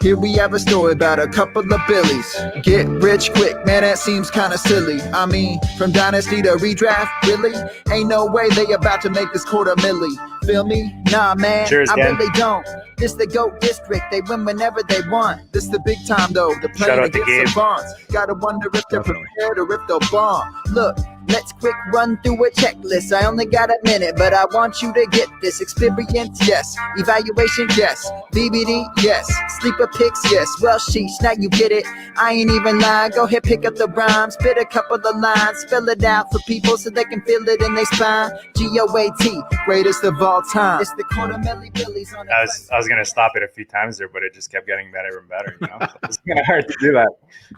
Here we have a story about a couple of Billies. Get rich quick, man, that seems kinda silly. I mean, from dynasty to redraft, really? Ain't no way they about to make this quarter milli. Feel me? Nah, man, Cheers, I Dan. really don't. This the GOAT district, they win whenever they want. This the big time though, the Shout playing out to against Gabe. savants. Gotta wonder if they're Definitely. prepared or if they'll bomb. Look, let's quick run through a checklist. I only got a minute, but I want you to get this. Experience, yes. Evaluation, yes. BBD, yes. Sleeper picks, yes. Well, sheesh, now you get it. I ain't even lying. Go ahead, pick up the rhyme. Spit a couple of lines. Spell it out for people so they can feel it in their spine. GOAT, greatest of all time. It's the quarter milli Billies on the I was gonna stop it a few times there, but it just kept getting better and better. You know, so it's kind of hard to do that.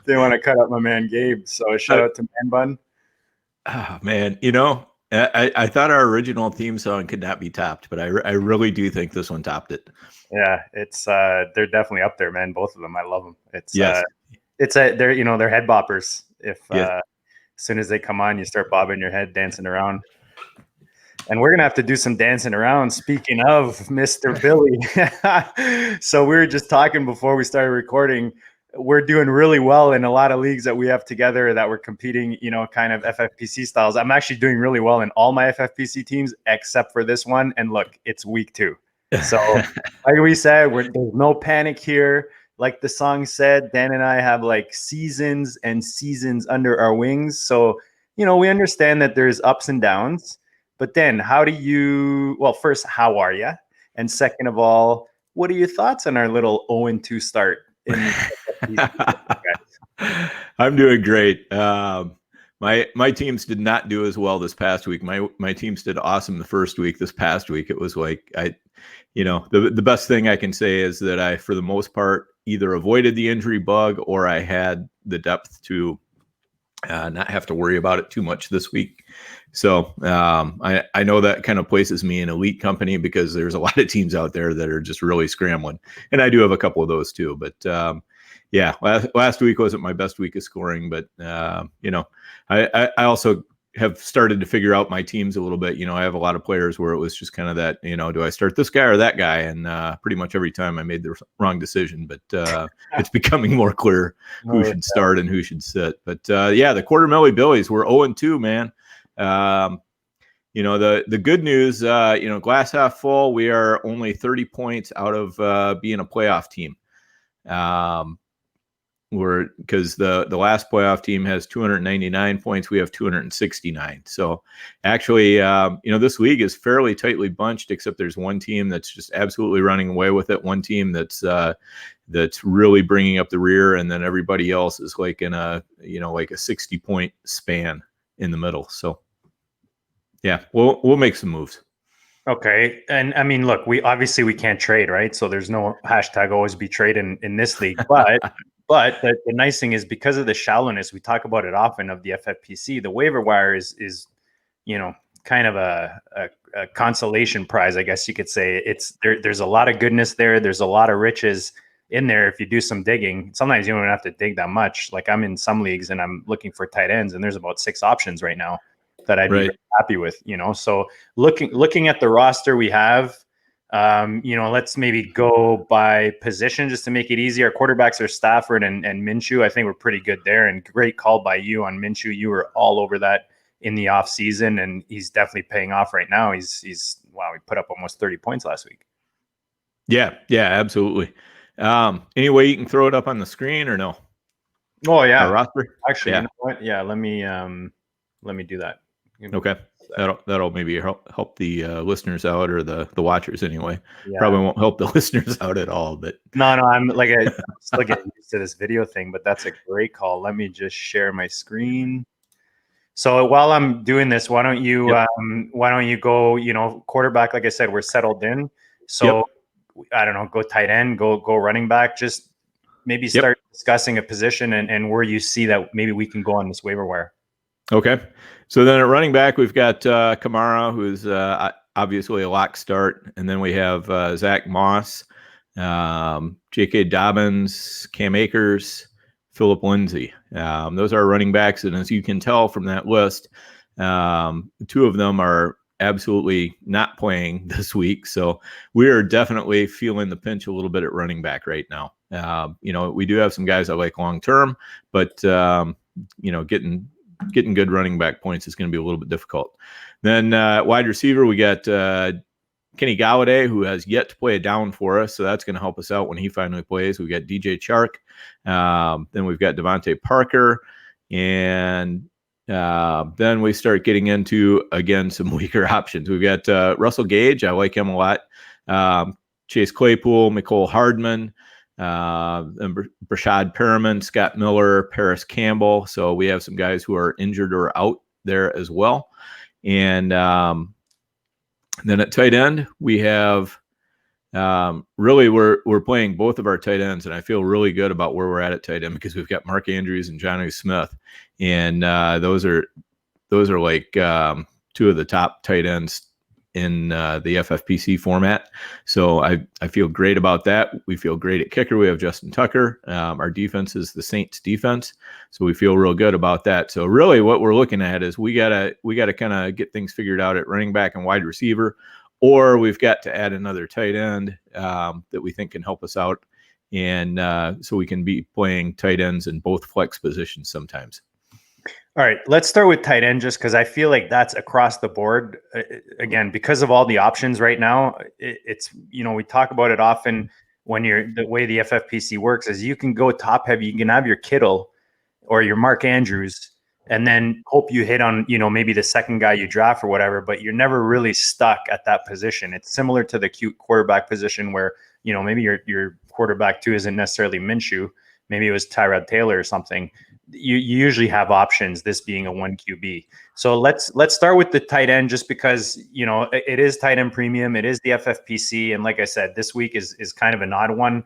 Didn't want to cut up my man Gabe, so shout out to Man Bun. Oh, man, I thought our original theme song could not be topped, but I really do think this one topped it. Yeah, it's they're definitely up there, man. Both of them, I love them. It's Yes. they're head boppers. If Yes. as soon as they come on, you start bobbing your head, dancing around. And we're gonna have to do some dancing around. Speaking of Mr. Billy, so we were just talking before we started recording. We're doing really well in a lot of leagues that we have together that we're competing, kind of FFPC styles. I'm actually doing really well in all my FFPC teams except for this one. And look, it's week 2. So like we said, there's no panic here. Like the song said, Dan and I have like seasons and seasons under our wings. So, we understand that there's ups and downs. But then first, how are you? And second of all, what are your thoughts on our little 0-2 start? I'm doing great. My teams did not do as well this past week. My teams did awesome the first week. This past week, it was like the best thing I can say is that I, for the most part, either avoided the injury bug or I had the depth to not have to worry about it too much this week. So I know that kind of places me in elite company because there's a lot of teams out there that are just really scrambling, and I do have a couple of those too. But last week wasn't my best week of scoring, but I also have started to figure out my teams a little bit. I have a lot of players where it was just kind of that, do I start this guy or that guy? And pretty much every time I made the wrong decision, but it's becoming more clear who should start and who should sit. But the quarter milli Billies, we're 0-2, man. The good news, glass half full, we are only 30 points out of being a playoff team. Because the last playoff team has 299 points, we have 269. So actually, this league is fairly tightly bunched, except there's one team that's just absolutely running away with it. One team that's really bringing up the rear, and then everybody else is like in a 60-point span in the middle. So yeah, we'll make some moves. Okay. And I mean, look, we can't trade, right? So there's no hashtag always be trade in this league. But the nice thing is, because of the shallowness, we talk about it often, of the FFPC, the waiver wire is kind of a consolation prize, I guess you could say. There's a lot of goodness there. There's a lot of riches in there if you do some digging. Sometimes you don't have to dig that much. Like I'm in some leagues and I'm looking for tight ends, and there's about 6 options right now that I'd be really happy with, So looking at the roster we have, let's maybe go by position just to make it easy. Our quarterbacks are Stafford and Minshew. I think we're pretty good there, and great call by you on Minshew. You were all over that in the off season, and he's definitely paying off right now. He put up almost 30 points last week. Yeah, absolutely. Any way you can throw it up on the screen or no? Oh yeah, our roster. Actually, you know what? Yeah, let me do that. Okay, that'll maybe help the listeners out, or the watchers anyway. Yeah. Probably won't help the listeners out at all, but no, I'm still getting used to this video thing. But that's a great call. Let me just share my screen. So while I'm doing this, why don't you go? Quarterback, like I said, we're settled in. So I don't know, go tight end, go running back. Just maybe start discussing a position and where you see that maybe we can go on this waiver wire. Okay. So then at running back, we've got Kamara, who's obviously a lock start. And then we have Zach Moss, J.K. Dobbins, Cam Akers, Phillip Lindsay. Those are running backs. And as you can tell from that list, 2 of them are absolutely not playing this week. So we are definitely feeling the pinch a little bit at running back right now. We do have some guys I like long term, but getting good running back points is going to be a little bit difficult. Then wide receiver, we got Kenny Galladay, who has yet to play a down for us, so that's going to help us out when he finally plays. We got DJ Chark, then we've got Devontae Parker, and then we start getting into, again, some weaker options. We've got Russell Gage. I like him a lot. Chase Claypool, Mecole Hardman, and Brashad Perriman, Scott Miller, Paris Campbell. So we have some guys who are injured or out there as well. And then at tight end, we have really we're playing both of our tight ends, and I feel really good about where we're at tight end because we've got Mark Andrews and Jonnu Smith, and those are like two of the top tight ends in the FFPC format. So I feel great about that. We feel great at kicker. We have Justin Tucker. Our defense is the Saints defense, so we feel real good about that. So really what we're looking at is we gotta kind of get things figured out at running back and wide receiver, or we've got to add another tight end that we think can help us out, and so we can be playing tight ends in both flex positions sometimes. All right, let's start with tight end just because I feel like that's across the board. Again, because of all the options right now, it's we talk about it often when the way the FFPC works is you can go top heavy. You can have your Kittle or your Mark Andrews and then hope you hit on, maybe the second guy you draft or whatever, but you're never really stuck at that position. It's similar to the cute quarterback position where, maybe your quarterback too isn't necessarily Minshew. Maybe it was Tyrod Taylor or something. You usually have options, this being a 1 QB. So let's start with the tight end just because, it is tight end premium. It is the FFPC. And like I said, this week is kind of an odd one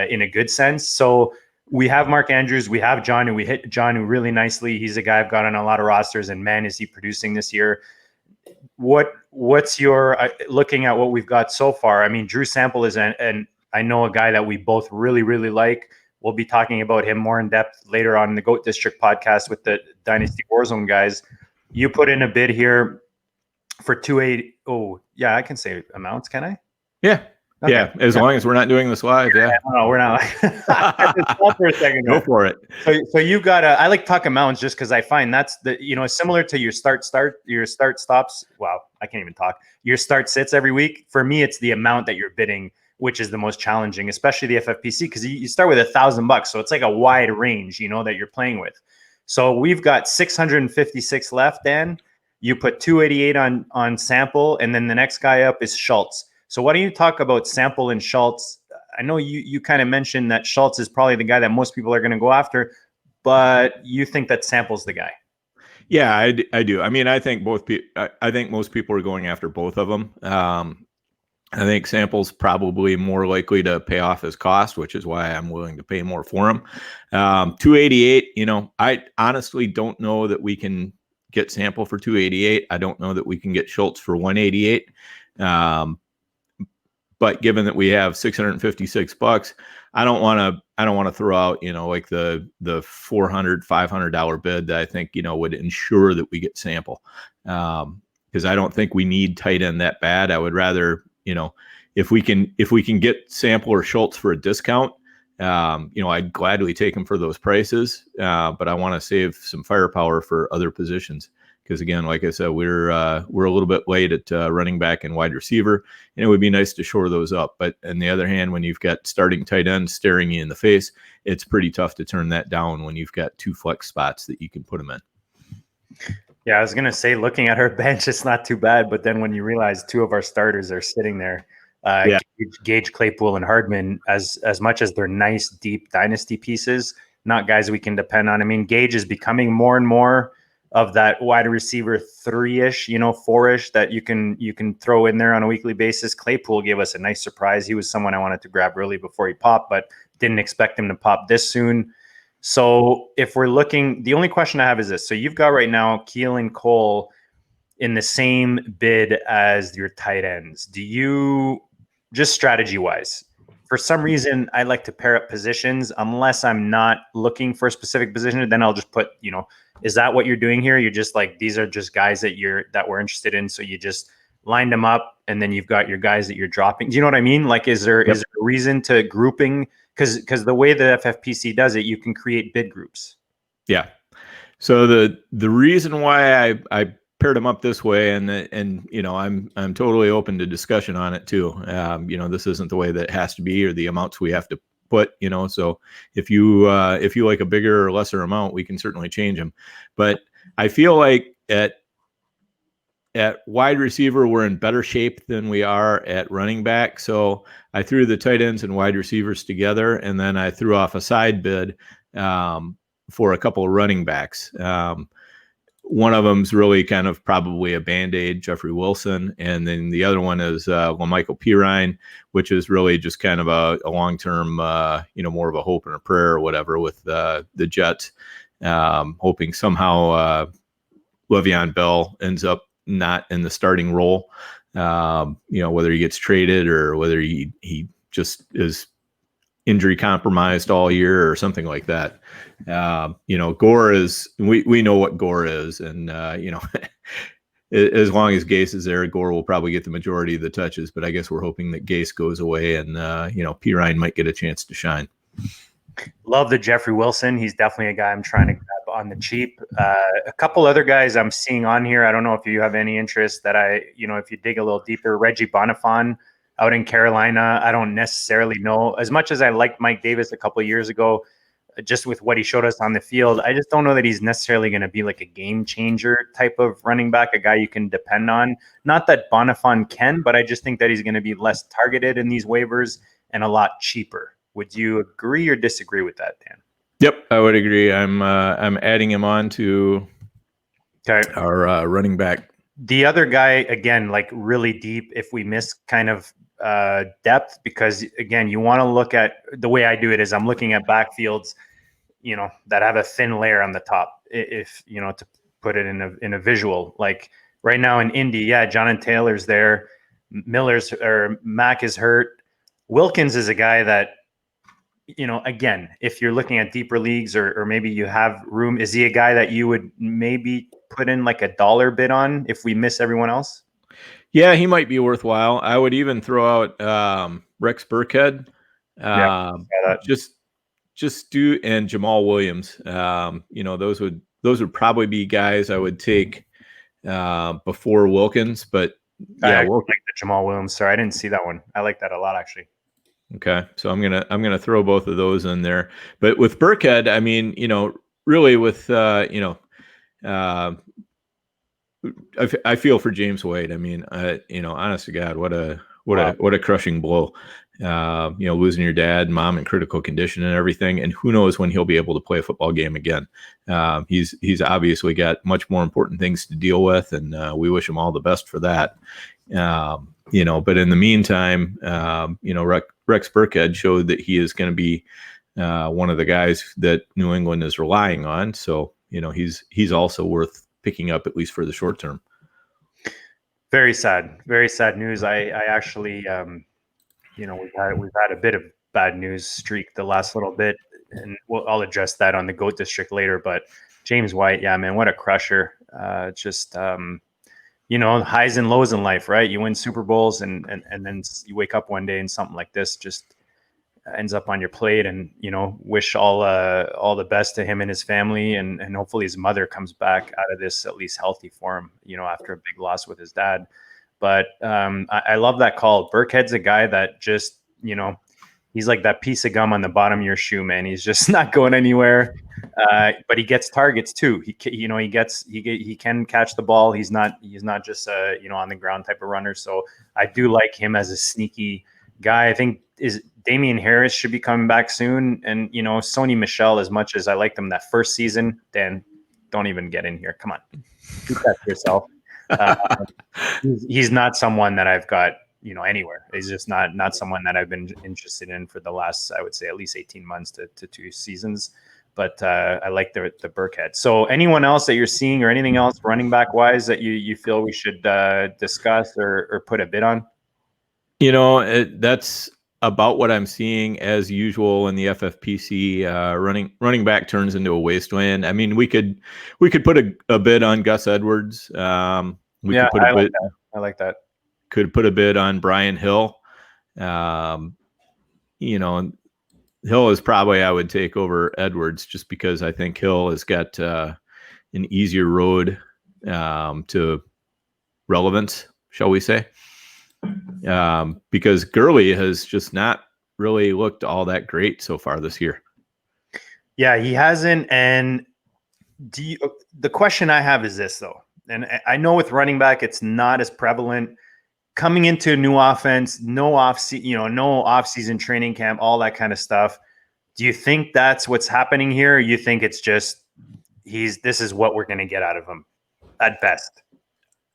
in a good sense. So we have Mark Andrews. We have Jonnu. We hit Jonnu really nicely. He's a guy I've got on a lot of rosters, and man, is he producing this year. What's your looking at what we've got so far? I mean, Drew Sample is and I know a guy that we both really, really like. We'll be talking about him more in depth later on in the GOAT District podcast with the Dynasty Warzone guys. You put in a bid here for 280. Oh, yeah, I can say amounts, can I? Yeah. Okay. Yeah, as long as we're not doing this live. Yeah. No, we're not. For a second. Go for it. So you've got I like talk amounts just because I find that's similar to your start stops. Wow, I can't even talk. Your start sits every week. For me, it's the amount that you're bidding, which is the most challenging, especially the FFPC, because you start with $1,000. So it's like a wide range, that you're playing with. So we've got 656 left, Dan. You put 288 on Sample, and then the next guy up is Schultz. So why don't you talk about Sample and Schultz? I know you kind of mentioned that Schultz is probably the guy that most people are going to go after, but you think that Sample's the guy. Yeah, I do. I mean, I think I think most people are going after both of them. I think Sample's probably more likely to pay off his cost, which is why I'm willing to pay more for him. 288, I honestly don't know that we can get Sample for 288. I don't know that we can get Schultz for 188. But given that we have $656, I don't want to throw out, like the $400, $500 bid that I think, would ensure that we get Sample. Because I don't think we need tight end that bad. I would rather, if we can get Sample or Schultz for a discount, I'd gladly take them for those prices. But I want to save some firepower for other positions. Because again, like I said, we're a little bit late at running back and wide receiver, and it would be nice to shore those up. But on the other hand, when you've got starting tight ends staring you in the face, it's pretty tough to turn that down when you've got 2 flex spots that you can put them in. Yeah, I was going to say, looking at our bench, it's not too bad. But then when you realize 2 of our starters are sitting there, Gage, Claypool, and Hardman, as much as they're nice, deep dynasty pieces, not guys we can depend on. I mean, Gage is becoming more and more of that wide receiver 3-ish, 4-ish that you can throw in there on a weekly basis. Claypool gave us a nice surprise. He was someone I wanted to grab early before he popped, but didn't expect him to pop this soon. So if we're looking, the only question I have is this. So you've got right now Keel and Cole in the same bid as your tight ends. Do you, just strategy-wise, for some reason, I like to pair up positions unless I'm not looking for a specific position. Then I'll just put, is that what you're doing here? You're just like, these are just guys that we're interested in. So you just lined them up, and then you've got your guys that you're dropping. Do you know what I mean? Like, is there a reason to grouping? Because the way the FFPC does it, you can create bid groups. Yeah. So the reason why I paired them up this way, and I'm totally open to discussion on it too. This isn't the way that it has to be, or the amounts we have to put. So if you like a bigger or lesser amount, we can certainly change them. But I feel like at wide receiver, we're in better shape than we are at running back. So I threw the tight ends and wide receivers together, and then I threw off a side bid for a couple of running backs. One of them's really kind of probably a Band-Aid, Jeffrey Wilson. And then the other one is Michael Pirine, which is really just kind of a long-term, more of a hope and a prayer or whatever with the Jets, hoping somehow Le'Veon Bell ends up not in the starting role, whether he gets traded or whether he just is injury compromised all year or something like that. Gore is, we know what Gore is. And, as long as Gase is there, Gore will probably get the majority of the touches, but I guess we're hoping that Gase goes away and, Pirine might get a chance to shine. Love the Jeffrey Wilson. He's definitely a guy I'm trying to grab on the cheap. A couple other guys I'm seeing on here. I don't know if you have any interest that if you dig a little deeper, Reggie Bonifon out in Carolina. I don't necessarily know, as much as I liked Mike Davis a couple of years ago, just with what he showed us on the field. I just don't know that he's necessarily going to be like a game changer type of running back, a guy you can depend on. Not that Bonifon can, but I just think that he's going to be less targeted in these waivers and a lot cheaper. Would you agree or disagree with that, Dan? Yep, I would agree. I'm adding him on to our running back. The other guy, again, like really deep if we miss kind of depth, because again, you want to look at, the way I do it is I'm looking at backfields, that have a thin layer on the top. If to put it in a visual, like right now in Indy, Jonathan Taylor's there, Mack is hurt. Wilkins is a guy that, again, if you're looking at deeper leagues or maybe you have room, is he a guy that you would maybe put in like $1 bid on if we miss everyone else? Yeah, he might be worthwhile. I would even throw out Rex Burkhead, just do, and Jamal Williams. Those would probably be guys I would take before Wilkins. But I like the Jamal Williams. Sorry, I didn't see that one. I like that a lot, actually. Okay, so I'm gonna throw both of those in there. But with Burkhead, I mean, really with I feel for James White. I mean, honest to God, what a crushing blow. Losing your dad, mom in critical condition and everything, and who knows when he'll be able to play a football game again. He's obviously got much more important things to deal with, and we wish him all the best for that. But in the meantime, Rex Burkhead showed that he is going to be one of the guys that New England is relying on. So, he's also worth picking up, at least for the short term. Very sad news. I actually, we've had a bit of bad news streak the last little bit, and I'll address that on the GOAT District later. But James White, yeah, man, what a crusher. Highs and lows in life, right? You win Super Bowls and then you wake up one day and something like this just ends up on your plate, and, wish all the best to him and his family. And hopefully his mother comes back out of this at least healthy for him, after a big loss with his dad. But I love that call. Burkhead's a guy that just, he's like that piece of gum on the bottom of your shoe, man. He's just not going anywhere. But he gets targets too. He can catch the ball. He's not just on the ground type of runner. So I do like him as a sneaky guy. I think Damian Harris should be coming back soon. And Sony Michel, as much as I liked him that first season, Dan, don't even get in here. Come on, keep that to yourself. He's not someone that I've got anywhere. He's just not someone that I've been interested in for the last, I would say, at least 18 months to 2 seasons. But I like the Burkhead. So anyone else that you're seeing or anything else running back wise that you feel we should discuss or put a bid on? about what I'm seeing as usual in the FFPC. Running back turns into a wasteland. I mean, we could put a bid on Gus Edwards. We could put a bid. I like that. Could put a bid on Brian Hill. Hill is probably I would take over Edwards just because I think Hill has got an easier road to relevance, shall we say? Because Gurley has just not really looked all that great so far this year. Yeah, he hasn't. And the question I have is this, though, and I know with running back it's not as prevalent. Coming into a new offense, no off-season training camp, all that kind of stuff. Do you think that's what's happening here? Or you think it's just this is what we're going to get out of him at best?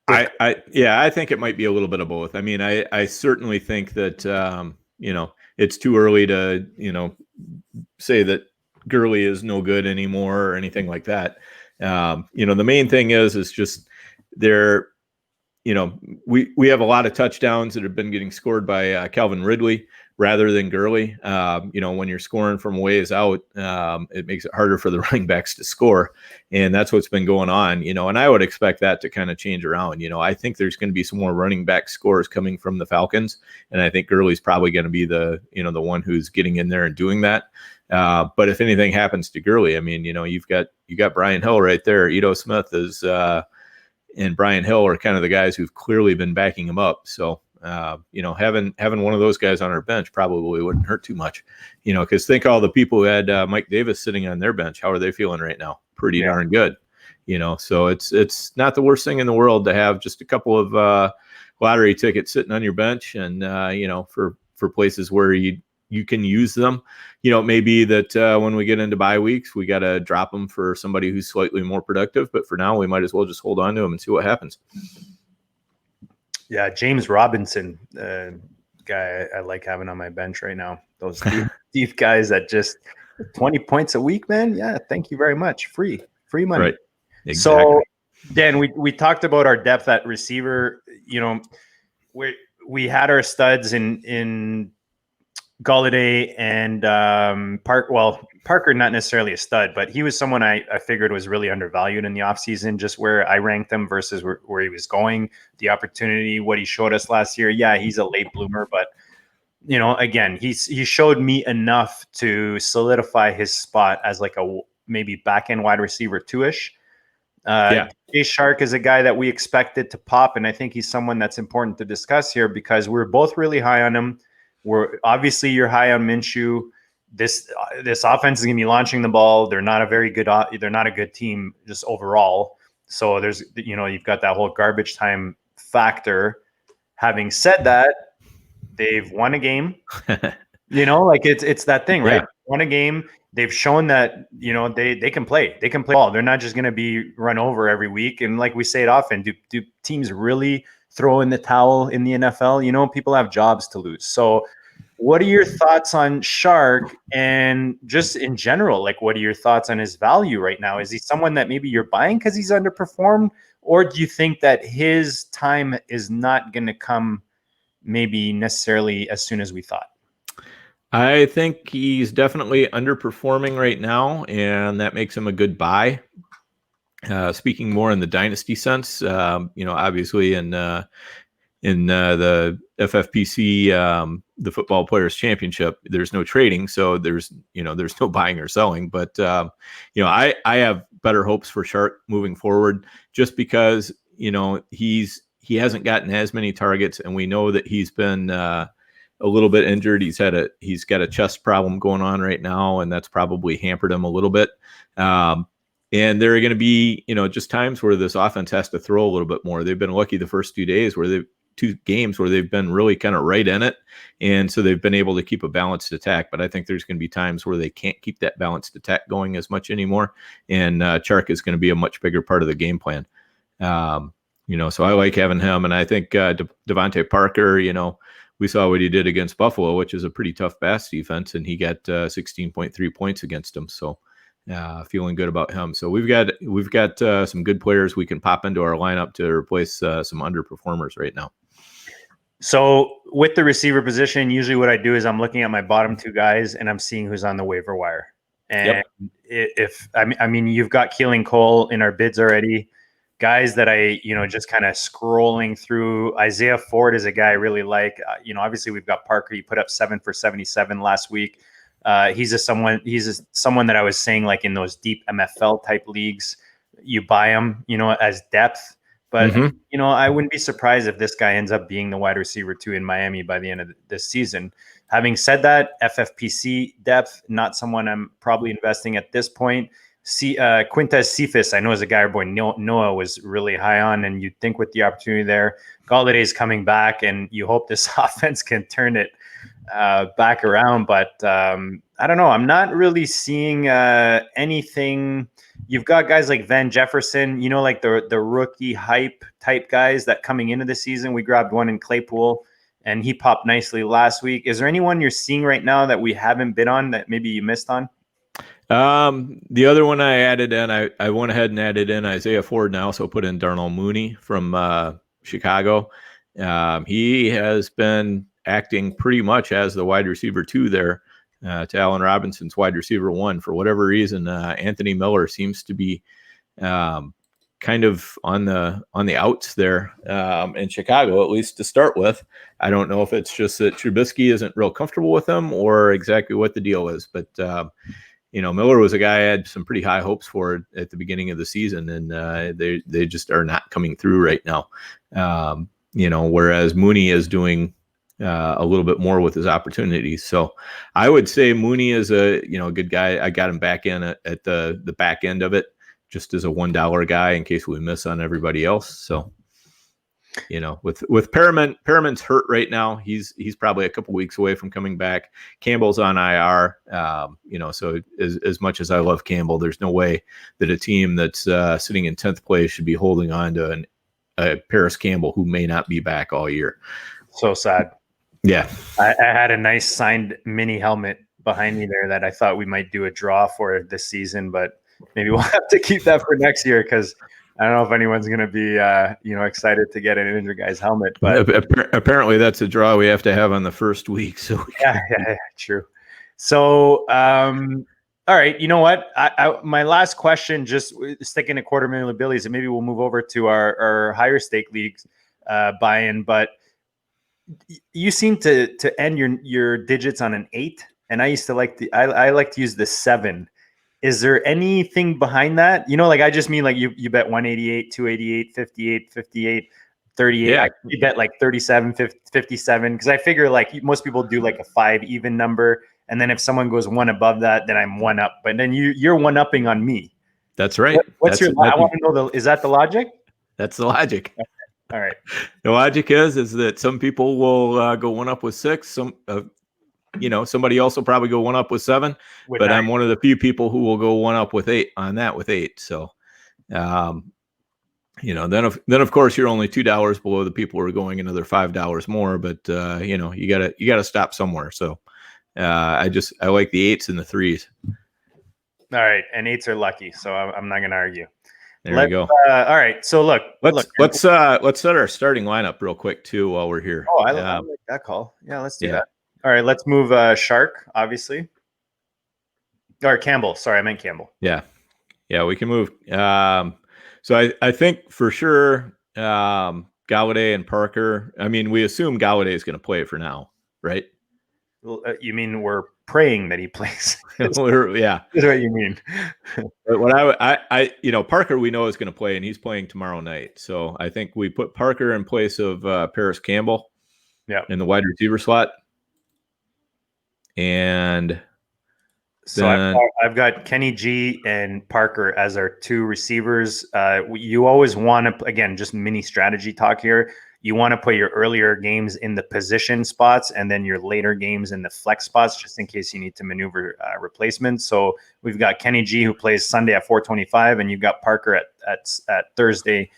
I think it might be a little bit of both. I mean, I certainly think that it's too early to say that Gurley is no good anymore or anything like that. The main thing is just there. We have a lot of touchdowns that have been getting scored by Calvin Ridley rather than Gurley. When you're scoring from ways out, it makes it harder for the running backs to score. And that's what's been going on, and I would expect that to kind of change around. I think there's going to be some more running back scores coming from the Falcons. And I think Gurley's probably going to be the one who's getting in there and doing that. But if anything happens to Gurley, I mean, you got Brian Hill right there. Ito Smith is, and Brian Hill are kind of the guys who've clearly been backing him up. So, having one of those guys on our bench probably wouldn't hurt too much, because think all the people who had Mike Davis sitting on their bench. How are they feeling right now? Pretty darn good, so it's not the worst thing in the world to have just a couple of lottery tickets sitting on your bench. And, for places where you can use them. It may be that when we get into bye weeks, we got to drop them for somebody who's slightly more productive. But for now, we might as well just hold on to them and see what happens. Yeah, James Robinson, guy I like having on my bench right now. Those deep guys that just 20 points a week, man. Yeah, thank you very much. Free money. Right. Exactly. So, Dan, we talked about our depth at receiver. We had our studs in Galladay and Parker, not necessarily a stud, but he was someone I figured was really undervalued in the offseason, just where I ranked him versus where he was going, the opportunity, what he showed us last year. Yeah, he's a late bloomer, but again, he showed me enough to solidify his spot as like a maybe back end wide receiver 2-ish. Jay Shark is a guy that we expected to pop, and I think he's someone that's important to discuss here because we're both really high on him. Obviously you're high on Minshew. This offense is going to be launching the ball. They're not a good team just overall. So there's you've got that whole garbage time factor. Having said that, they've won a game. It's that thing, right? Yeah. Won a game. They've shown that they can play. They can play ball. They're not just going to be run over every week. And like we say it often, do teams really throw in the towel in the NFL? People have jobs to lose. So what are your thoughts on Shark and just in general? Like, what are your thoughts on his value right now? Is he someone that maybe you're buying because he's underperformed? Or do you think that his time is not going to come maybe necessarily as soon as we thought? I think he's definitely underperforming right now, and that makes him a good buy. Speaking more in the dynasty sense, obviously in the FFPC, the Football Players Championship, there's no trading, so there's no buying or selling. But I have better hopes for Shark moving forward, just because he hasn't gotten as many targets, and we know that he's been a little bit injured. He's got a chest problem going on right now, and that's probably hampered him a little bit. And there are going to be, just times where this offense has to throw a little bit more. They've been lucky the first 2 games where they've been really kind of right in it. And so they've been able to keep a balanced attack. But I think there's going to be times where they can't keep that balanced attack going as much anymore. And Chark is going to be a much bigger part of the game plan. So I like having him. And I think Devontae Parker, we saw what he did against Buffalo, which is a pretty tough pass defense. And he got 16.3 points against them. So feeling good about him. So we've got some good players we can pop into our lineup to replace some underperformers right now. So with the receiver position, usually what I do is I'm looking at my bottom two guys and I'm seeing who's on the waiver wire. And if I mean, you've got Keeling Cole in our bids already. Guys that I, just kind of scrolling through. Isaiah Ford is a guy I really like. Obviously we've got Parker. He put up 7 for 77 last week. He's someone that I was saying, like in those deep MFL type leagues, you buy him, as depth. But I wouldn't be surprised if this guy ends up being the wide receiver 2 in Miami by the end of this season. Having said that, FFPC depth, not someone I'm probably investing at this point. Quintez Cephas, I know as a guy our boy Noah was really high on, and you'd think with the opportunity there, Galladay's coming back, and you hope this offense can turn it back around. But I don't know. I'm not really seeing anything. You've got guys like Van Jefferson, like the rookie hype type guys that coming into the season. We grabbed one in Claypool, and he popped nicely last week. Is there anyone you're seeing right now that we haven't bid on that maybe you missed on? The other one I added in, I went ahead and added in Isaiah Ford, and I also put in Darnell Mooney from Chicago. He has been acting pretty much as the wide receiver 2 there to Allen Robinson's wide receiver 1. For whatever reason, Anthony Miller seems to be kind of on the outs there in Chicago, at least to start with. I don't know if it's just that Trubisky isn't real comfortable with him or exactly what the deal is, but Miller was a guy I had some pretty high hopes for at the beginning of the season, and they just are not coming through right now. Whereas Mooney is doing a little bit more with his opportunities. So I would say Mooney is a good guy. I got him back in at the back end of it, just as a $1 guy in case we miss on everybody else. So with Perriman's hurt right now. He's probably a couple weeks away from coming back. Campbell's on IR. So as much as I love Campbell, there's no way that a team that's sitting in 10th place should be holding on to a Paris Campbell who may not be back all year. So sad. Yeah. I had a nice signed mini helmet behind me there that I thought we might do a draw for this season, but maybe we'll have to keep that for next year because I don't know if anyone's going to be, excited to get an injured guy's helmet. But apparently, that's a draw we have to have on the first week. So yeah, true. So, all right, you know what? My last question, just sticking to $250,000 Billies, and maybe we'll move over to our higher stake leagues buy-in. But you seem to end your digits on an 8, and I used to I like to use the 7. Is there anything behind that? I just mean like you bet 188, 288, 58, 58, 38. Yeah. You bet like 37, 57. Because I figure like most people do like a 5 even number. And then if someone goes 1 above that, then I'm 1 up. But then you're 1 upping on me. That's right. What's your? I want to know is that the logic? That's the logic. Okay. All right. The logic is that some people will go 1 up with 6. Somebody else will probably go 1 up with 7, but 9. I'm one of the few people who will go 1 up with 8 on that with 8. So, then of course you're only $2 below the people who are going another $5 more, but you gotta stop somewhere. So, I like the 8s and the 3s. All right. And 8s are lucky. So I'm not going to argue. There you go. All right. So let's set our starting lineup real quick too, while we're here. Oh, I like that call. Yeah, let's do that. All right, let's move Shark, obviously. Or Campbell. Sorry, I meant Campbell. Yeah, we can move. So I think for sure Galladay and Parker. I mean, we assume Galladay is going to play for now, right? Well, you mean we're praying that he plays? Yeah, that's what you mean. But what I Parker we know is going to play, and he's playing tomorrow night. So I think we put Parker in place of Paris Campbell. Yeah, in the wide receiver slot. And so I've got Kenny G and Parker as our 2 receivers. You always want to, again, just mini strategy talk here. You want to put your earlier games in the position spots and then your later games in the flex spots, just in case you need to maneuver replacements. So we've got Kenny G who plays Sunday at 4:25, and you've got Parker at Thursday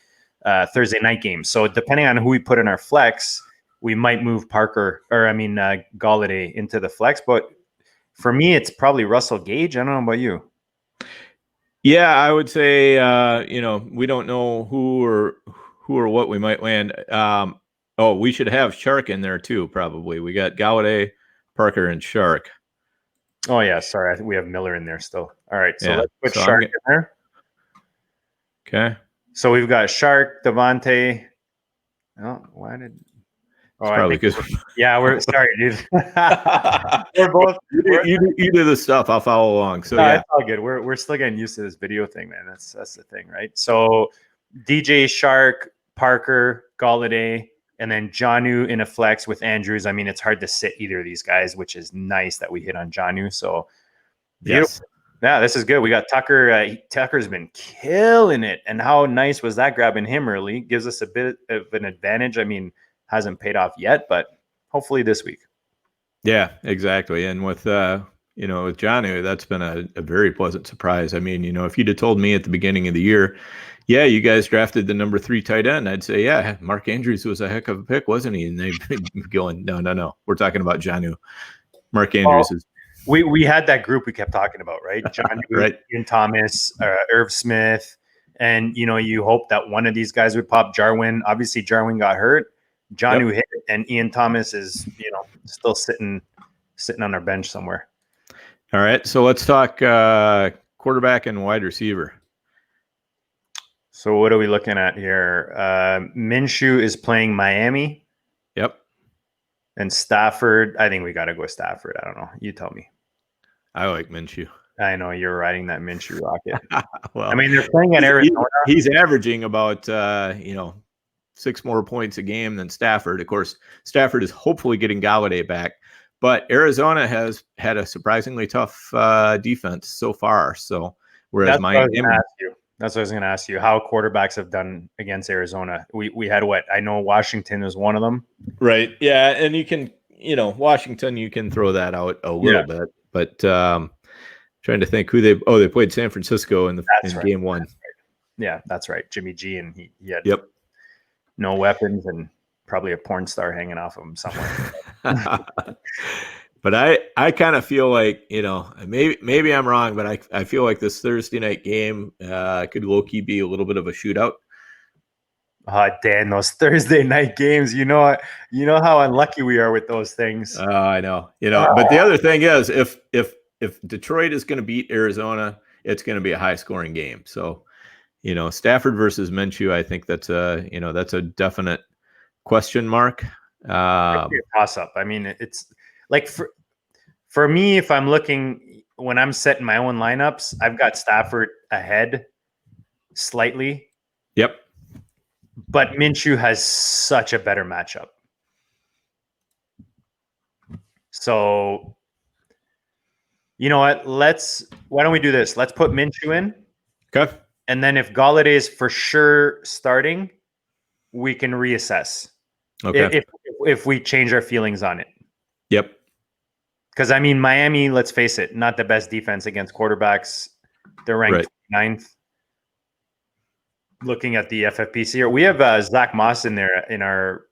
night games. So depending on who we put in our flex, we might move Galladay into the flex, but for me, it's probably Russell Gage. I don't know about you. Yeah, I would say, we don't know who or what we might land. Oh, we should have Shark in there too, probably. We got Galladay, Parker, and Shark. Oh yeah, sorry, we have Miller in there still. All right, so Yeah, let's put so Shark in there. Okay. So we've got Shark, Devontae. Oh, why did? Oh, It's I probably think because we're sorry, dude. We're both. you do the stuff. I'll follow along. So No, yeah, it's all good. We're still getting used to this video thing, man. That's the thing, right? So DJ, Shark, Parker, Galladay, and then Jonnu in a flex with Andrews. I mean, it's hard to sit either of these guys, which is nice that we hit on Jonnu. So beautiful. yes. Yeah, this is good. We got Tucker. Tucker's been killing it. And how nice was that grabbing him early? Gives us a bit of an advantage. I mean, hasn't paid off yet, but hopefully this week. Yeah, exactly. And with with Jonnu, that's been a very pleasant surprise. I mean, if you'd have told me at the beginning of the year, yeah, you guys drafted the number 3 tight end, I'd say, yeah, Mark Andrews was a heck of a pick, wasn't he? And they've been going, no, we're talking about Jonnu. Mark Andrews is. We had that group we kept talking about, right? John, right. Ian Thomas, Irv Smith, and you hope that one of these guys would pop. Jarwin, obviously Jarwin got hurt. Jonnu hit, and Ian Thomas is still sitting on our bench somewhere. All right, so let's talk quarterback and wide receiver. So what are we looking at here? Minshew is playing Miami. Yep. And Stafford, I think we got to go Stafford. I don't know. You tell me. I like Minshew. I know you're riding that Minshew rocket. Well, I mean, they're playing at Arizona. He's averaging about 6 more points a game than Stafford. Of course, Stafford is hopefully getting Galladay back, but Arizona has had a surprisingly tough defense so far. So whereas Miami, that's what I was going to ask you. How quarterbacks have done against Arizona? We had what? I know Washington was one of them. Right. Yeah, and you can Washington, you can throw that out a little bit, but trying to think who they played San Francisco in game 1. That's right. Yeah, that's right. Jimmy G, and he had no weapons and probably a porn star hanging off of him somewhere. But I kind of feel like, maybe I'm wrong, but I feel like this Thursday night game could low-key be a little bit of a shootout. Dan, those Thursday night games, you know how unlucky we are with those things. Oh, I know. But the other thing is, if Detroit is going to beat Arizona, it's going to be a high-scoring game. So, Stafford versus Minshew, I think that's a definite question mark. Toss-up. I mean, it's like for me, if I'm looking when I'm setting my own lineups, I've got Stafford ahead slightly. Yep. But Minshew has such a better matchup. So, you know what? Why don't we do this? Let's put Minshew in. Okay. And then if Galladay is for sure starting, we can reassess. Okay. If we change our feelings on it. Yep. Because, I mean, Miami, let's face it, not the best defense against quarterbacks. They're ranked 9th. Looking at the FFPC, we have Zach Moss in there in our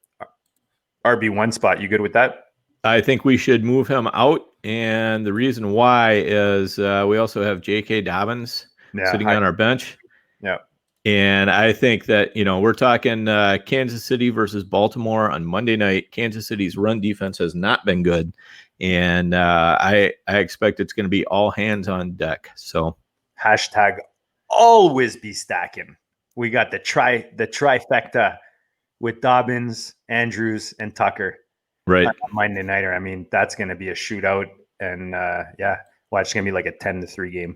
RB1 spot. You good with that? I think we should move him out. And the reason why is we also have J.K. Dobbins sitting on our bench. Yeah. And I think that, we're talking Kansas City versus Baltimore on Monday night. Kansas City's run defense has not been good. And I expect it's going to be all hands on deck. So hashtag always be stacking. We got the trifecta with Dobbins, Andrews, and Tucker. Right. Monday nighter. I mean, that's going to be a shootout. And it's going to be like a 10-3 game.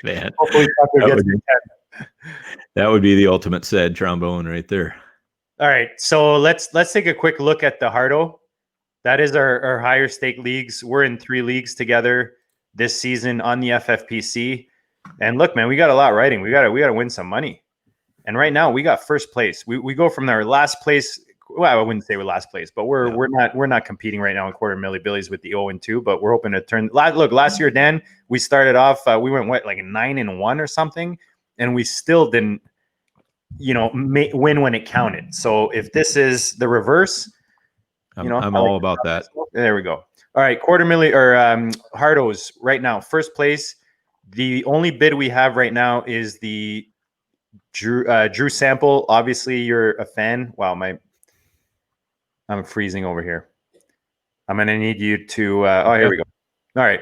Man, hopefully Tucker gets 10. That would be the ultimate sad trombone right there. All right. So let's take a quick look at the Hardo. That is our higher stake leagues. We're in 3 leagues together this season on the FFPC. And look, man, we got a lot riding. We got to win some money. And right now we got first place. We go from our last place. Well, I wouldn't say we're last place, but we're not competing right now in quarter milli Billies with the 0-2, but we're hoping to turn. Look, last year, Dan, we started off. We went like 9-1 or something, and we still didn't, win when it counted. So if this is the reverse, I'm all about that. There we go. All right, quarter milli or Hardos right now, first place. The only bid we have right now is the Drew Sample, obviously you're a fan. Wow, I'm freezing over here. I'm going to need you to here we go. All right.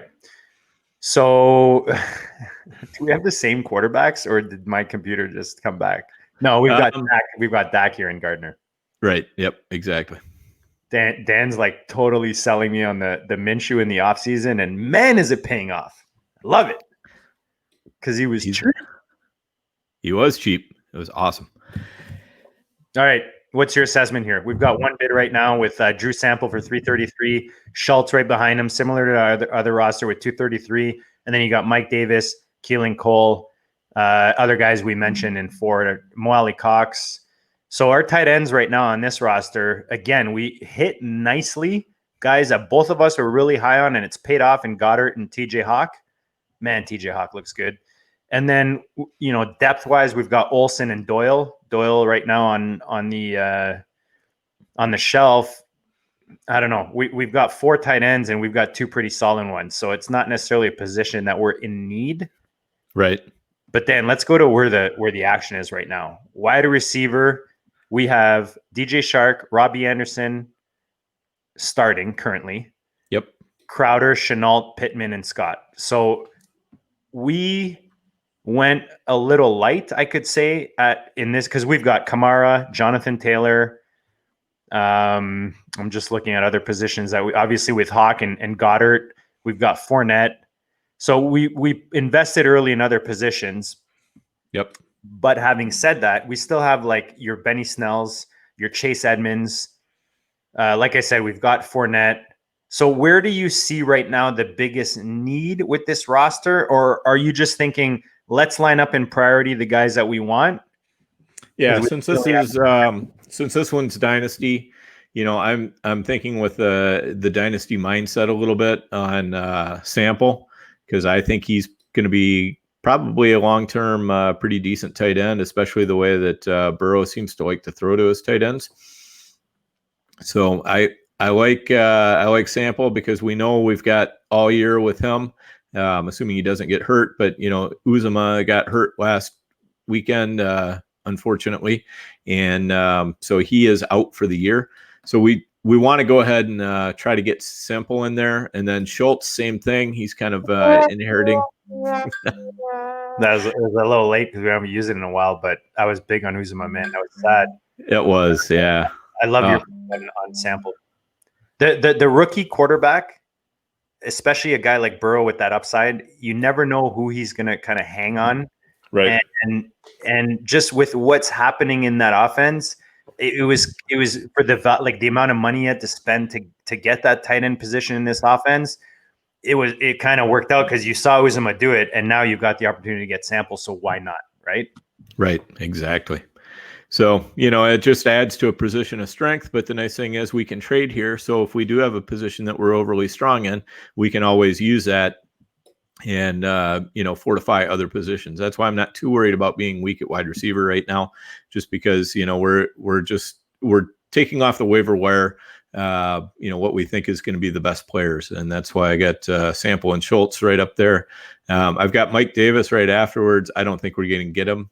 So do we have the same quarterbacks, or did my computer just come back? No, we've got Dak here and Gardner. Right. Yep. Exactly. Dan's like totally selling me on the Minshew in the offseason, and man, is it paying off. I love it. Because he was cheap. He was cheap. It was awesome. All right. What's your assessment here? We've got one bid right now with Drew Sample for $333. Schultz right behind him, similar to our other roster with $233. And then you got Mike Davis, Keelan Cole, other guys we mentioned in Ford, Moali Cox. So our tight ends right now on this roster, again, we hit nicely. Guys that both of us were really high on, and it's paid off in Goddard and TJ Hawk. Man, TJ Hawk looks good. And then, depth-wise, we've got Olsen and Doyle. Doyle right now on the shelf. I don't know. We've got 4 tight ends, and we've got 2 pretty solid ones. So it's not necessarily a position that we're in need. Right. But then let's go to where the action is right now. Wide receiver, we have DJ Shark, Robbie Anderson starting currently. Yep. Crowder, Chenault, Pittman, and Scott. So we went a little light, I could say, in this, because we've got Kamara, Jonathan Taylor. I'm just looking at other positions that we obviously with Hawk and Goddard. We've got Fournette. So we invested early in other positions. Yep. But having said that, we still have like your Benny Snells, your Chase Edmonds. Like I said, we've got Fournette. So where do you see right now the biggest need with this roster? Or are you just thinking, let's line up in priority the guys that we want? Yeah, since this one's dynasty, I'm thinking with the dynasty mindset a little bit on Sample, because I think he's going to be probably a long-term pretty decent tight end, especially the way that Burrow seems to like to throw to his tight ends. So I like Sample because we know we've got all year with him. Assuming he doesn't get hurt, but Uzomah got hurt last weekend, unfortunately, and so he is out for the year. So we want to go ahead and try to get Sample in there, and then Schultz, same thing. He's kind of inheriting. That was a little late because we haven't used it in a while, but I was big on Uzomah, man. That was sad. It was, yeah. I love your on Sample. The rookie quarterback, especially a guy like Burrow with that upside, you never know who he's going to kind of hang on. Right. And just with what's happening in that offense, it was for the amount of money you had to spend to get that tight end position in this offense. It kind of worked out because you saw Uzomah do it, and now you've got the opportunity to get Sample. So why not? Right. Right. Exactly. So, it just adds to a position of strength. But the nice thing is we can trade here. So if we do have a position that we're overly strong in, we can always use that and, fortify other positions. That's why I'm not too worried about being weak at wide receiver right now, just because, we're taking off the waiver wire, what we think is going to be the best players. And that's why I got Sample and Schultz right up there. I've got Mike Davis right afterwards. I don't think we're going to get him.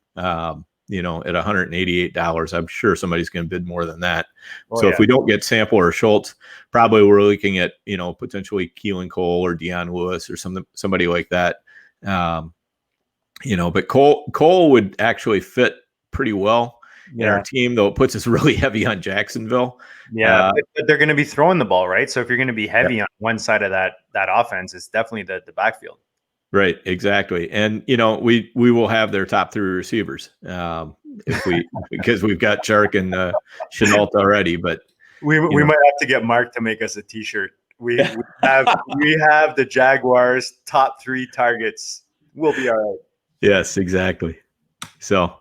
At $188, I'm sure somebody's going to bid more than that. If we don't get Sample or Schultz, probably we're looking at, potentially Keelan Cole or Deion Lewis or somebody like that. But Cole would actually fit pretty well in our team, though it puts us really heavy on Jacksonville. Yeah, but they're going to be throwing the ball, right? So if you're going to be heavy on one side of that offense, it's definitely the backfield. Right, exactly, and we will have their top 3 receivers because we've got Chark and Chenault already. But we might have to get Mark to make us a T-shirt. We have the Jaguars top 3 targets. We'll be all right. Yes, exactly. So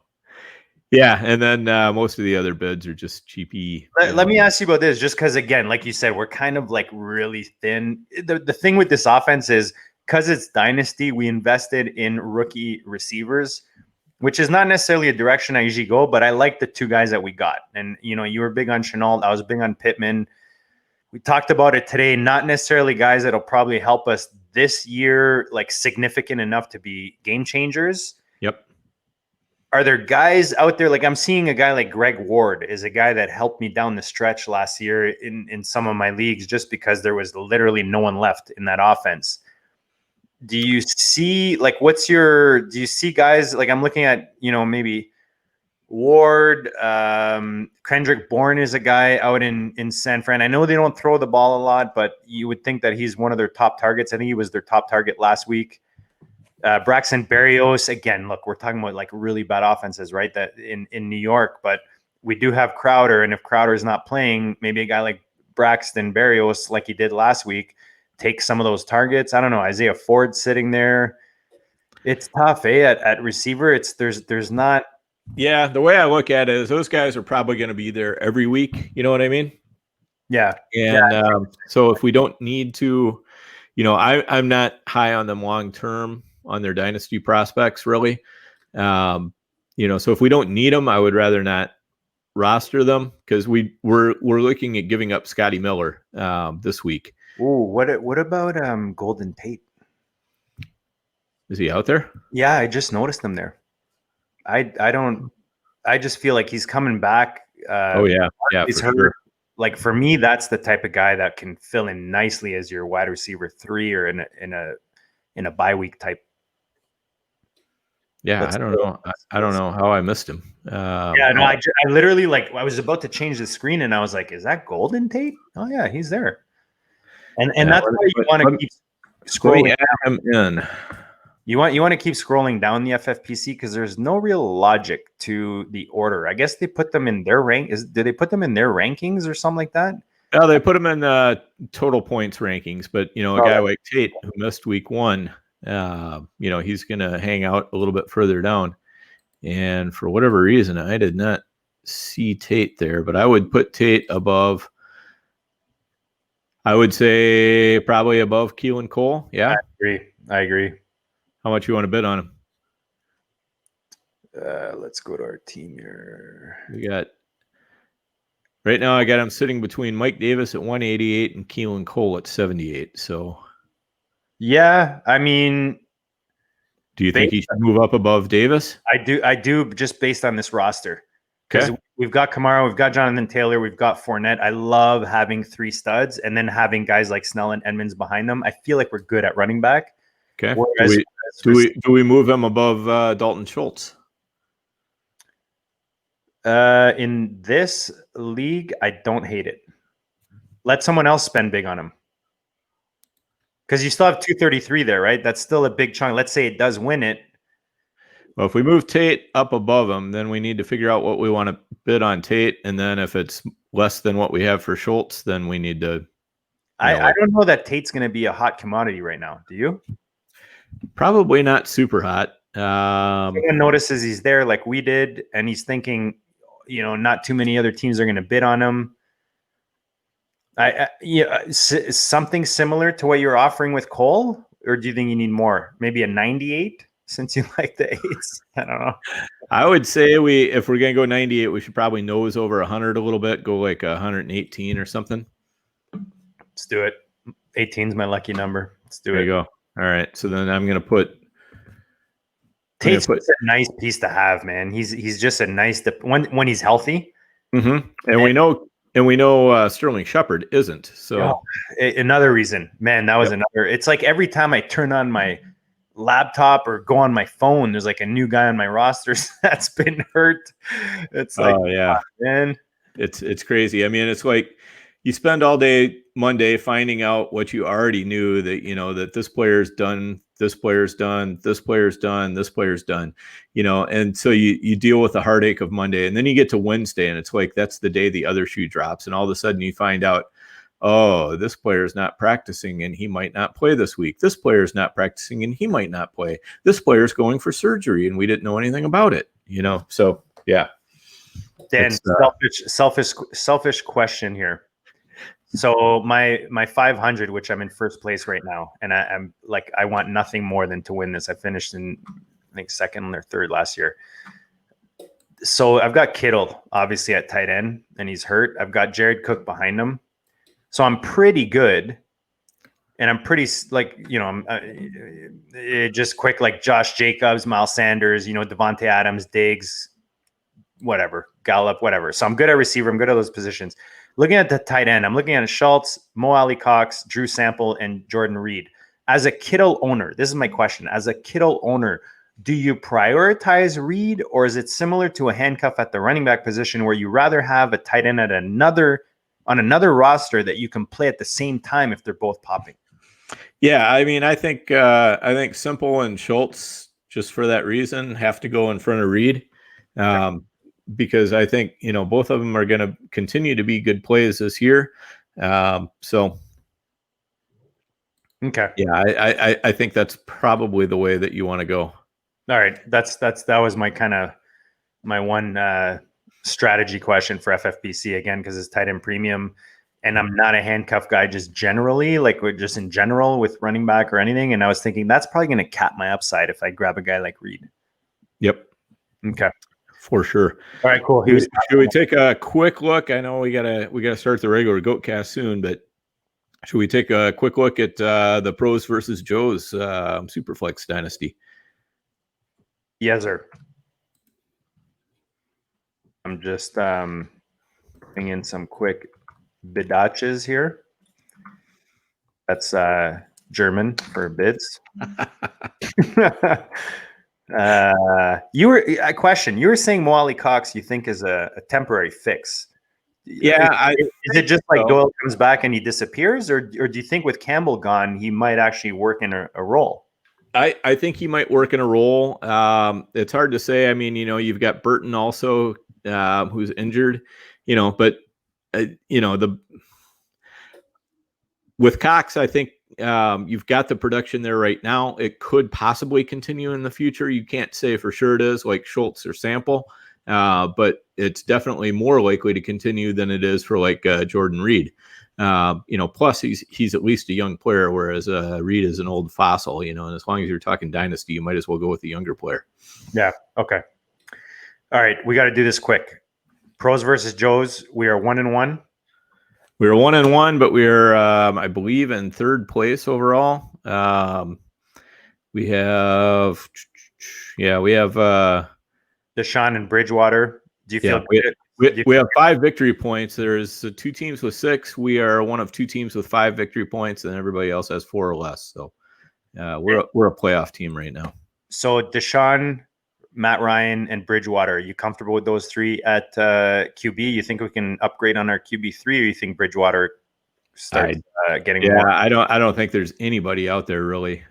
yeah, and then most of the other bids are just cheapy. Let me ask you about this, just because again, like you said, we're kind of like really thin. The thing with this offense is, because it's dynasty, we invested in rookie receivers, which is not necessarily a direction I usually go, but I like the 2 guys that we got. And, you were big on Chenault. I was big on Pittman. We talked about it today, not necessarily guys that'll probably help us this year, like significant enough to be game changers. Yep. are there guys out there? Like I'm seeing a guy like Greg Ward is a guy that helped me down the stretch last year in some of my leagues, just because there was literally no one left in that offense. Do you see do you see guys like I'm looking at, maybe Ward, Kendrick Bourne is a guy out in San Fran. I know they don't throw the ball a lot, but you would think that he's one of their top targets. I think he was their top target last week. Braxton Berrios, again, look, we're talking about like really bad offenses, right? That in New York, but we do have Crowder, and if Crowder is not playing, maybe a guy like Braxton Berrios, like he did last week, take some of those targets. I don't know. Isaiah Ford sitting there. It's tough, at receiver. There's not. Yeah, the way I look at it is those guys are probably going to be there every week. You know what I mean? Yeah. And so if we don't need to, I'm not high on them long term on their dynasty prospects, really. So if we don't need them, I would rather not roster them, because we're looking at giving up Scotty Miller this week. Ooh, what about Golden Tate? Is he out there? Yeah, I just noticed him there. I just feel like he's coming back. Oh yeah, he's for hurt. sure. Like for me, that's the type of guy that can fill in nicely as your wide receiver 3 or in a bye week type. Yeah, I don't know. I don't know how I missed him. I literally I was about to change the screen and I was like, "Is that Golden Tate?" Oh yeah, he's there. And that's why you want to keep scrolling him in. You want to keep scrolling down the FFPC because there's no real logic to the order. I guess they put them in their did they put them in their rankings or something like that? No, they put them in the total points rankings, but a guy like Tate who missed week 1, he's going to hang out a little bit further down. And for whatever reason, I did not see Tate there, but I would put Tate above. I would say probably above Keelan Cole. Yeah, I agree. How much you want to bid on him? Let's go to our team here. We got right now. I got him sitting between Mike Davis at 188 and Keelan Cole at 78. So, yeah, I mean, do you think he should move up above Davis? I do, just based on this roster. Because we've got Kamara, we've got Jonathan Taylor, we've got Fournette. I love having 3 studs and then having guys like Snell and Edmonds behind them. I feel like we're good at running back. Okay. Do we move him above Dalton Schultz? In this league, I don't hate it. Let someone else spend big on him. Because you still have 233 there, right? That's still a big chunk. Let's say it does win it. Well, if we move Tate up above him, then we need to figure out what we want to bid on Tate. And then if it's less than what we have for Schultz, then we need to. I don't know that Tate's going to be a hot commodity right now. Do you? Probably not super hot. Someone notices he's there like we did, and he's thinking, not too many other teams are going to bid on him. Something similar to what you're offering with Cole, or do you think you need more? Maybe a 98 since you like the 8s. I don't know. I would say if we're going to go 98, we should probably nose over 100 a little bit, go like 118 or something. Let's do it. 18 is my lucky number. Let's do it. There you go. All right. So then I'm going to put Tate's a nice piece to have, man. He's just a nice when he's healthy. Mm-hmm. And we know Sterling Shepard isn't. So another reason, man, that was another. It's like every time I turn on my laptop or go on my phone, there's like a new guy on my roster that's been hurt. It's like, oh yeah, man, it's crazy. I mean, it's like you spend all day Monday finding out what you already knew, that that this player's done, this player's done, this player's done, this player's done, and so you deal with the heartache of Monday, and then you get to Wednesday and it's like that's the day the other shoe drops, and all of a sudden you find out, oh, this player's not practicing and he might not play this week. This player's not practicing and he might not play. This player's going for surgery and we didn't know anything about it, So yeah. Dan, selfish question here. So my 500, which I'm in first place right now, and I'm like, I want nothing more than to win this. I finished in, I think, second or third last year. So I've got Kittle obviously at tight end and he's hurt. I've got Jared Cook behind him. So I'm pretty good. And I'm pretty just quick, like Josh Jacobs, Miles Sanders, Devontae Adams, Diggs, whatever, Gallup, whatever. So I'm good at receiver. I'm good at those positions. Looking at the tight end, I'm looking at Schultz, Mo Alley Cox, Drew Sample, and Jordan Reed. As a Kittle owner, this is my question. As a Kittle owner, do you prioritize Reed, or is it similar to a handcuff at the running back position where you rather have a tight end on another roster that you can play at the same time if they're both popping? Yeah, I mean, I think Simple and Schultz, just for that reason, have to go in front of Reed, because I think both of them are going to continue to be good plays this year. So, okay, yeah, I think that's probably the way that you want to go. All right, that was my one strategy question for FFPC again, because it's tight end premium. And I'm not a handcuff guy just generally, just in general with running back or anything. And I was thinking that's probably going to cap my upside if I grab a guy like Reed. Yep. Okay. For sure. All right, cool. Should we take a quick look? I know we gotta start the regular Goatcast soon, but should we take a quick look at the pros versus Joe's Superflex Dynasty? Yes, sir. I'm just putting in some quick bidaches here. That's German for bids. You were saying Mo Alley Cox you think is a temporary fix. Yeah. Is it just like Doyle comes back and he disappears, or do you think with Campbell gone he might actually work in a role? I think he might work in a role. It's hard to say. I mean, you've got Burton also, who's injured, but with Cox, I think you've got the production there right now. It could possibly continue in the future. You can't say for sure it is, like Schultz or Sample, but it's definitely more likely to continue than it is for like Jordan Reed. Plus he's at least a young player, whereas Reed is an old fossil. And as long as you're talking dynasty, you might as well go with the younger player. Yeah. Okay. All right, we got to do this quick. Pros versus Joes. We are 1-1. We were 1-1, but we are, I believe, in third place overall. We have Deshaun and Bridgewater. Do you feel good? We have 5 victory points. There's 2 teams with 6. We are one of 2 teams with 5 victory points, and everybody else has 4 or less. So we're a playoff team right now. So Deshaun, Matt Ryan, and Bridgewater, are you comfortable with those 3 at QB? You think we can upgrade on our QB3, or you think Bridgewater starts getting more? I don't think there's anybody out there really.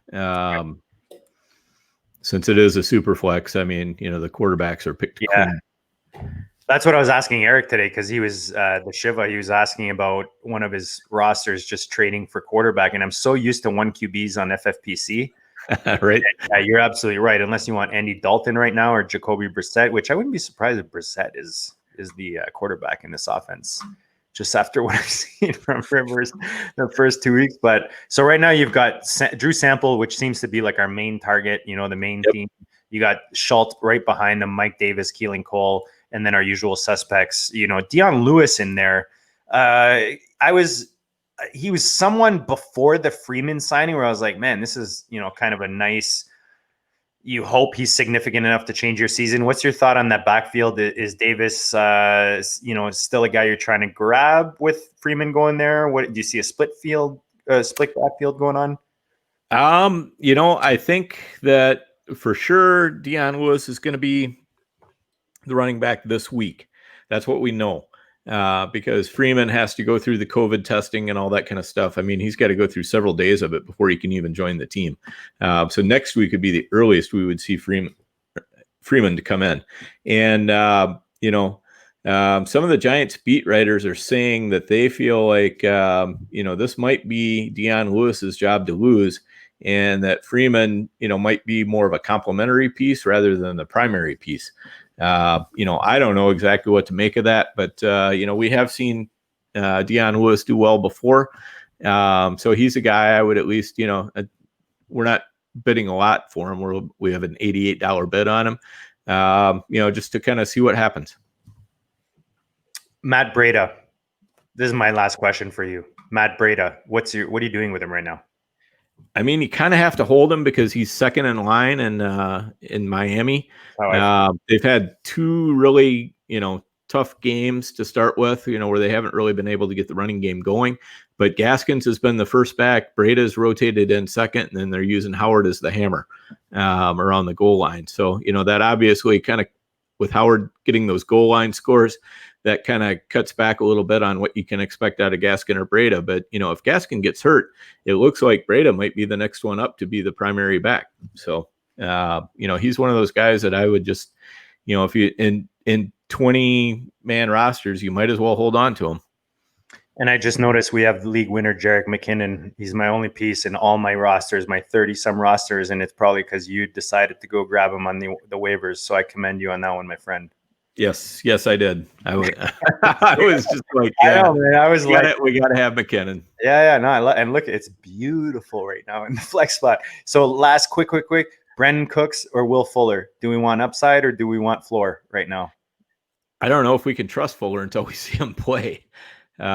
Since it is a super flex, I mean, the quarterbacks are picked. Yeah. That's what I was asking Eric today, because he was the Shiva. He was asking about one of his rosters just trading for quarterback, and I'm so used to 1 QBs on FFPC. Right? Yeah, you're absolutely right. Unless you want Andy Dalton right now or Jacoby Brissett, which I wouldn't be surprised if Brissett is the quarterback in this offense, just after what I've seen from Rivers the first 2 weeks. But so right now you've got Drew Sample, which seems to be like our main target, the main team. You got Schultz right behind him, Mike Davis, Keelan Cole, and then our usual suspects. Dion Lewis in there. He was someone before the Freeman signing where I was like, man, this is, kind of a nice, you hope he's significant enough to change your season. What's your thought on that backfield? Is Davis, still a guy you're trying to grab with Freeman going there? What do you see a split backfield going on? I think that for sure Dion Lewis is going to be the running back this week. That's what we know. Because Freeman has to go through the COVID testing and all that kind of stuff. I mean, he's got to go through several days of it before he can even join the team. So next week would be the earliest we would see Freeman to come in. And, some of the Giants beat writers are saying that they feel like, this might be Dion Lewis's job to lose, and that Freeman, might be more of a complementary piece rather than the primary piece. I don't know exactly what to make of that, but, we have seen Dion Lewis do well before. So he's a guy I would at least, we're not bidding a lot for him. We have an $88 bid on him, just to kind of see what happens. Matt Breida. This is my last question for you. Matt Breida, what are you doing with him right now? I mean, you kind of have to hold him because he's second in line in Miami. They've had two really, tough games to start with, where they haven't really been able to get the running game going. But Gaskins has been the first back. Breda's rotated in second, and then they're using Howard as the hammer around the goal line. So, that obviously kind of, with Howard getting those goal line scores, that kind of cuts back a little bit on what you can expect out of Gaskin or Breda. But, if Gaskin gets hurt, it looks like Breda might be the next one up to be the primary back. So, he's one of those guys that I would just, if you in 20-man rosters, you might as well hold on to him. And I just noticed we have league winner Jarek McKinnon. He's my only piece in all my rosters, my 30-some rosters, and it's probably because you decided to go grab him on the waivers. So I commend you on that one, my friend. Yes, I did. I was just like, yeah, I know, man. We got to have McKinnon. Yeah. No, and look, it's beautiful right now in the flex spot. So last quick. Brandon Cooks or Will Fuller? Do we want upside or do we want floor right now? I don't know if we can trust Fuller until we see him play. Okay.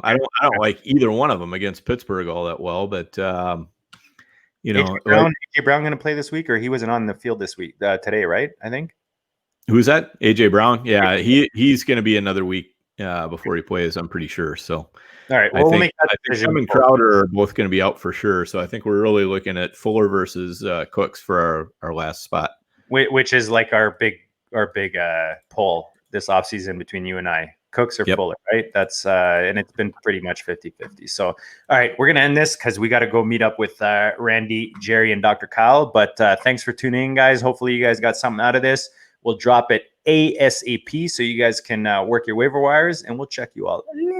I don't like either one of them against Pittsburgh all that well, but AJ Brown going to play this week, or he wasn't on the field this week today, right? I think. Who's that? AJ Brown. Yeah, he's going to be another week before he plays. I'm pretty sure. So, all right. Well, I think him and Crowder are both going to be out for sure. So I think we're really looking at Fuller versus Cooks for our last spot, which is like our big poll this offseason between you and I. Cooks or Fuller, right? That's and it's been pretty much 50-50. So, all right, we're going to end this because we got to go meet up with Randy, Jerry, and Dr. Kyle. But thanks for tuning in, guys. Hopefully you guys got something out of this. We'll drop it ASAP so you guys can work your waiver wires, and we'll check you all later.